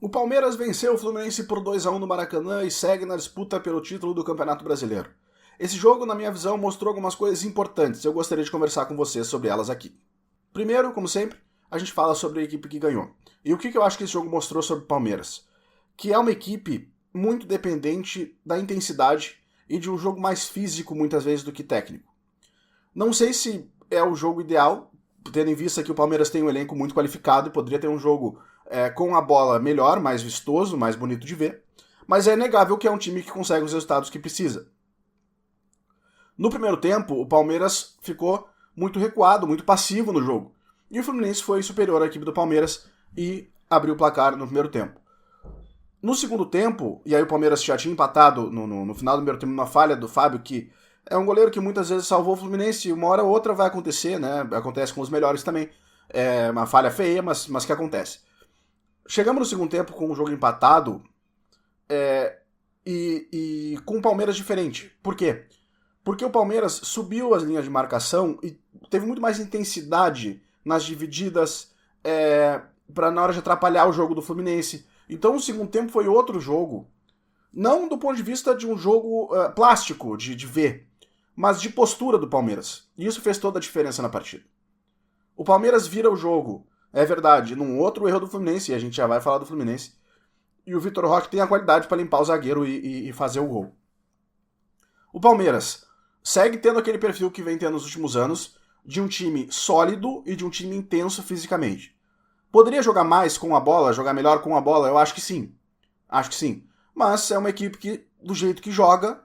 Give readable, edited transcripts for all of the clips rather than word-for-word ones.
O Palmeiras venceu o Fluminense por 2-1 no Maracanã e segue na disputa pelo título do Campeonato Brasileiro. Esse jogo, na minha visão, mostrou algumas coisas importantes e eu gostaria de conversar com vocês sobre elas aqui. Primeiro, como sempre, a gente fala sobre a equipe que ganhou. E o que eu acho que esse jogo mostrou sobre o Palmeiras? Que é uma equipe muito dependente da intensidade e de um jogo mais físico, muitas vezes, do que técnico. Não sei se é o jogo ideal, tendo em vista que o Palmeiras tem um elenco muito qualificado e poderia ter um jogo com a bola melhor, mais vistoso, mais bonito de ver, mas é inegável que é um time que consegue os resultados que precisa. No primeiro tempo, o Palmeiras ficou muito recuado, muito passivo no jogo, e o Fluminense foi superior à equipe do Palmeiras e abriu o placar no primeiro tempo. No segundo tempo, e aí o Palmeiras já tinha empatado no final do primeiro tempo, numa falha do Fábio, que é um goleiro que muitas vezes salvou o Fluminense, e uma hora ou outra vai acontecer, né? Acontece com os melhores também. É uma falha feia, mas que acontece. Chegamos no segundo tempo com o jogo empatado e com o Palmeiras diferente. Por quê? Porque o Palmeiras subiu as linhas de marcação e teve muito mais intensidade nas divididas para na hora de atrapalhar o jogo do Fluminense. Então o segundo tempo foi outro jogo, não do ponto de vista de um jogo plástico, de ver, mas de postura do Palmeiras. E isso fez toda a diferença na partida. O Palmeiras vira o jogo, é verdade, num outro erro do Fluminense, e a gente já vai falar do Fluminense, e o Vitor Roque tem a qualidade para limpar o zagueiro e fazer o gol. O Palmeiras segue tendo aquele perfil que vem tendo nos últimos anos, de um time sólido e de um time intenso fisicamente. Poderia jogar mais com a bola, jogar melhor com a bola? Eu acho que sim. Acho que sim. Mas é uma equipe que, do jeito que joga,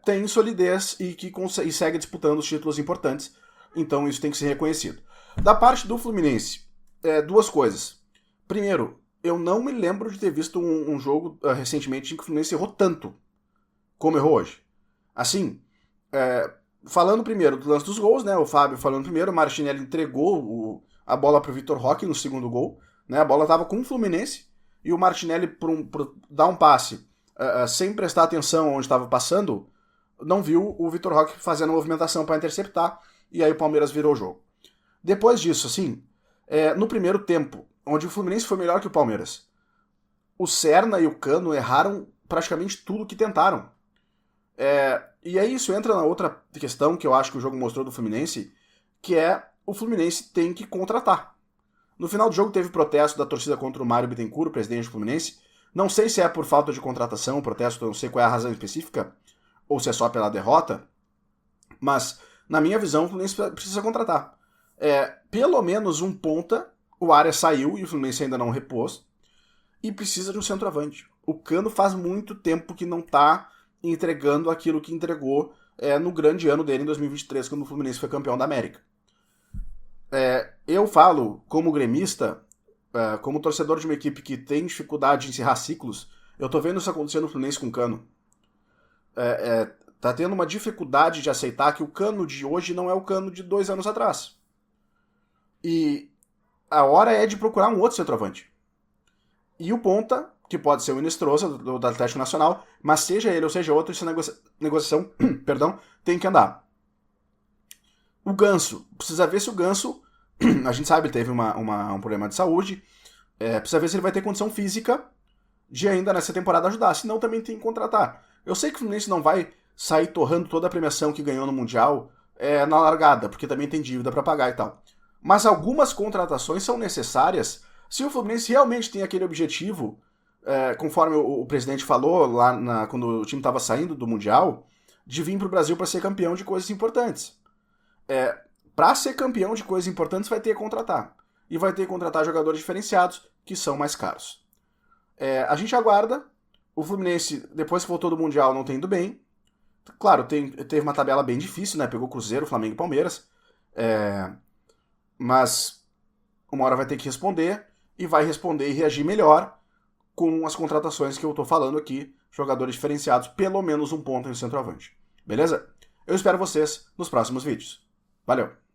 tem solidez e que e segue disputando os títulos importantes. Então isso tem que ser reconhecido. Da parte do Fluminense, duas coisas. Primeiro, eu não me lembro de ter visto um jogo recentemente em que o Fluminense errou tanto como errou hoje. Assim, falando primeiro do lance dos gols, né? O Fábio falando primeiro, o Martinelli entregou a bola para o Vitor Roque no segundo gol. Né, a bola estava com o Fluminense e o Martinelli, por dar um passe sem prestar atenção onde estava passando, não viu o Vitor Roque fazendo a movimentação para interceptar e aí o Palmeiras virou o jogo. Depois disso, assim, no primeiro tempo, onde o Fluminense foi melhor que o Palmeiras, o Serna e o Cano erraram praticamente tudo que tentaram. E aí isso entra na outra questão que eu acho que o jogo mostrou do Fluminense, que é o Fluminense tem que contratar. No final do jogo teve protesto da torcida contra o Mário Bittencourt, o presidente do Fluminense. Não sei se é por falta de contratação, protesto, não sei qual é a razão específica, ou se é só pela derrota, mas, na minha visão, o Fluminense precisa contratar. Pelo menos um ponta, o Arias saiu e o Fluminense ainda não repôs, e precisa de um centroavante. O Cano faz muito tempo que não está entregando aquilo que entregou no grande ano dele em 2023, quando o Fluminense foi campeão da América. Eu falo, como gremista, como torcedor de uma equipe que tem dificuldade em encerrar ciclos, eu tô vendo isso acontecer no Fluminense com o Cano. Tá tendo uma dificuldade de aceitar que o Cano de hoje não é o Cano de 2 anos atrás. E a hora é de procurar um outro centroavante. E o ponta, que pode ser o Inestrosa, do Atlético Nacional, mas seja ele ou seja outro, essa negociação perdão, tem que andar. O Ganso, precisa ver se o Ganso, a gente sabe, ele teve um problema de saúde, precisa ver se ele vai ter condição física de ainda nessa temporada ajudar, senão também tem que contratar. Eu sei que o Fluminense não vai sair torrando toda a premiação que ganhou no Mundial na largada, porque também tem dívida para pagar e tal. Mas algumas contratações são necessárias se o Fluminense realmente tem aquele objetivo, conforme o presidente falou lá quando o time estava saindo do Mundial, de vir para o Brasil para ser campeão de coisas importantes. Para ser campeão de coisas importantes vai ter que contratar. E vai ter que contratar jogadores diferenciados, que são mais caros. A gente aguarda. O Fluminense, depois que voltou do Mundial, não tem ido bem. Claro, teve uma tabela bem difícil, né? Pegou Cruzeiro, Flamengo e Palmeiras. Mas uma hora vai ter que responder. E vai responder e reagir melhor com as contratações que eu tô falando aqui. Jogadores diferenciados, pelo menos um ponto em centroavante. Beleza? Eu espero vocês nos próximos vídeos. Valeu!